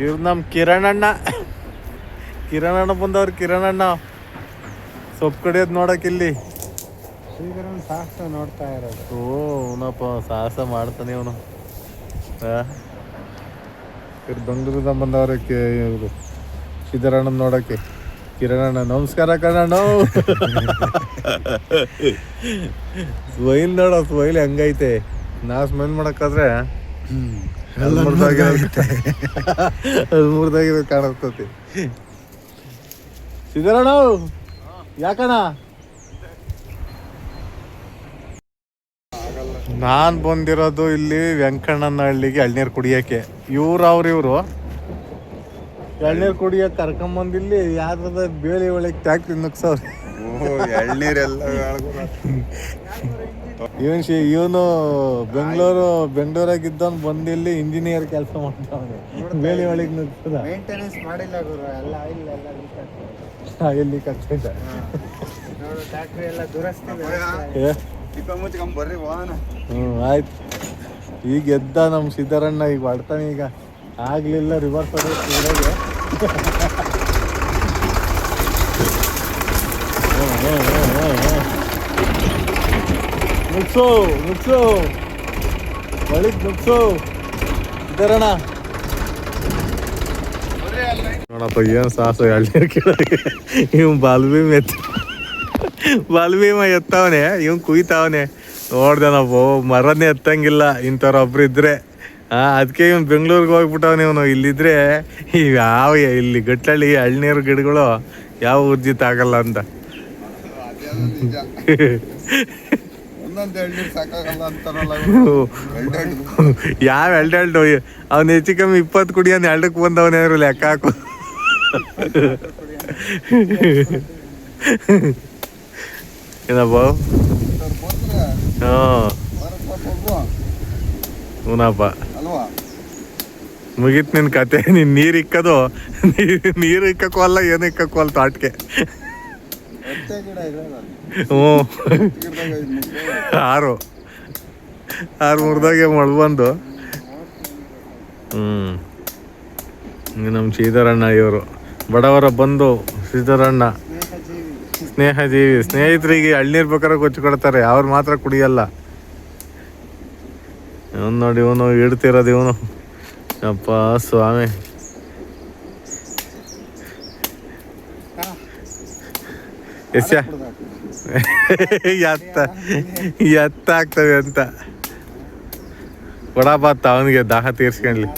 ಇವ್ರು ನಮ್ಮ ಕಿರಣಣ್ಣ ಬಂದವ್ರು. ಕಿರಣಣ್ಣ ಸೊಪ್ಪು ಕಡಿಯೋದು ನೋಡಕ್ಕಿಲ್ಲಿ. ಶ್ರೀಧರನ್ ಸಾಹಸ ನೋಡ್ತಾ ಇರೋದು. ಅವನಪ್ಪ ಸಾಹಸ ಮಾಡ್ತಾನೆ ಅವನು. ಇವ್ರು ಬೆಂಗಳೂರಿಂದ ಬಂದವ್ರಕ್ಕೆ ಇವರು ಶ್ರೀಧರಣ್ಣ ನೋಡಕ್ಕೆ. ಕಿರಣಣ್ಣ ನಮಸ್ಕಾರ ಕಣಣ್ಣ. ಸ್ಮೈಲ್ ನೋಡೋ, ಸ್ಮೈಲ್ ಹೆಂಗೈತೆ. ನಾ ಸ್ಮೈಲ್ ಮಾಡಕ್ಕಾದ್ರೆ ಮೂರ್ದಾಗಿರೋದು ಕಾಣಿಸ್ತತಿ. ಶ್ರೀಧರಣ್ಣ ಯಾಕಣ್ಣ? ನಾನು ಬಂದಿರೋದು ಇಲ್ಲಿ ವೆಂಕಣ್ಣನ ಹಳ್ಳಿಗೆ ಎಳ್ನೀರು ಕುಡಿಯೋಕ್ಕೆ. ಇವರು ಎಳ್ನೀರು ಕುಡಿಯೋಕೆ ಕರ್ಕೊಂಬಂದಿಲ್ಲಿ ಯಾವ್ದಾದ ಬೇಳೆ ಒಳಗೆ ಟ್ಯಾಕ್ಟ್ರಿ ನುಗ್ಸವ್ರಿ. ಎಳ್ನೀರೆಲ್ಲ ಇವನು ಬೆಂಗಳೂರಾಗಿದ್ದವನು ಬಂದಿಲ್ಲಿ ಇಂಜಿನಿಯರ್ ಕೆಲಸ ಮಾಡ್ತಾವನೆ. ಬೇಳೆ ಒಳಗೆ ನುಗ್ಸದ ಮೇಂಟೆನೆನ್ಸ್ ಮಾಡಿಲ್ಲ ಗುರು. ಎಲ್ಲ ಎಲ್ಲಿ ಕಚ್ಚಿದ್ದ ನೋಡು, ಟ್ಯಾಕ್ಟ್ರಿ ಎಲ್ಲ ದುರಸ್ತಿ. ಬರ್ರಿ ವಾಹನ. ಆಯ್ತು. ಈಗ ಎದ್ದ ನಮ್ಮ ಸಿದ್ದರಣ್ಣ ಈಗ ಮಾಡ್ತಾನೆ. ಈಗ ಆಗ್ಲಿಲ್ಲ ರಿವರ್ಸ್ ಹೊಡೆಗೆ. ನುಗ್ಸು ಒಳಗ್ ನುಗ್ಸು ಸಿದ್ದರಣ್ಣ. ನೋಡಪ್ಪ ಏನು ಸಾಹಸ. ಎಳ್ನೀರು ಕೇಳಕ್ಕೆ ಇವ್ ಬಾಲ್ಭೀಮ ಎತ್ತವನೆ, ಇವ್ ಕುಯ್ತಾವನೆ. ನೋಡ್ದೇನಪ್ಪ, ಮರನೇ ಎತ್ತಂಗಿಲ್ಲ ಇಂಥವ್ರೊಬ್ರು ಇದ್ರೆ. ಅದಕ್ಕೆ ಇವ್ನು ಬೆಂಗಳೂರಿಗೆ ಹೋಗ್ಬಿಟ್ಟವನೆ. ಇವನು ಇಲ್ಲಿದ್ರೆ ಯಾವ ಇಲ್ಲಿ ಗಟ್ಟಳ್ಳಿ ಎಳ್ನೀರು ಗಿಡಗಳು ಯಾವ ಉರ್ಜಿತ ಆಗಲ್ಲ ಅಂತ. ಯಾವ ಎಲ್ಡೆಲ್ಡು ಅವ್ನು ಹೆಚ್ಚು ಕಮ್ಮಿ 20 ಕುಡಿಯೋನು 2ಕ್ಕೆ ಬಂದವನೇ ಲೆಕ್ಕ ಹಾಕು. ಏನಪ್ಪ? ಹೂನಪ್ಪ, ಮುಗೀತು ನಿನ್ನ ಕತೆ. ನೀನು ನೀರು ಇಕ್ಕೋದು, ನೀರು ಇಕ್ಕಕ್ಕಲ್ಲ, ಏನು ಇಕ್ಕಕ್ಕಲ್ಲ ತಾಟ್ಗೆ. ಹ್ಞೂ, ಆರು ಮುರ್ದಾಗೆ ಮಳ್ಬಂದು. ನಮ್ಮ ಶ್ರೀಧರಣ್ಣ ಇವರು ಬಡವರ ಬಂದು. ಶ್ರೀಧರಣ್ಣ ಸ್ನೇಹಜೀವಿ. ಸ್ನೇಹಿತರಿಗೆ ಎಳ್ನೀರು ಬೇಕಾದ್ರೆ ಕೊಚ್ಚಿ ಕೊಡ್ತಾರೆ, ಅವ್ರು ಮಾತ್ರ ಕುಡಿಯಲ್ಲ. ಇವನು ನೋಡಿ, ಇವನು ಇಡ್ತಿರೋದು ಇವನು. ಅಪ್ಪ ಸ್ವಾಮಿ, ಎತ್ತ ಆಗ್ತವೆ ಅಂತ ಕೊಡಬಾತ್ತ ಅವನಿಗೆ ದಾಹ ತೀರ್ಸ್ಕೊಂಡ್ಲಿ.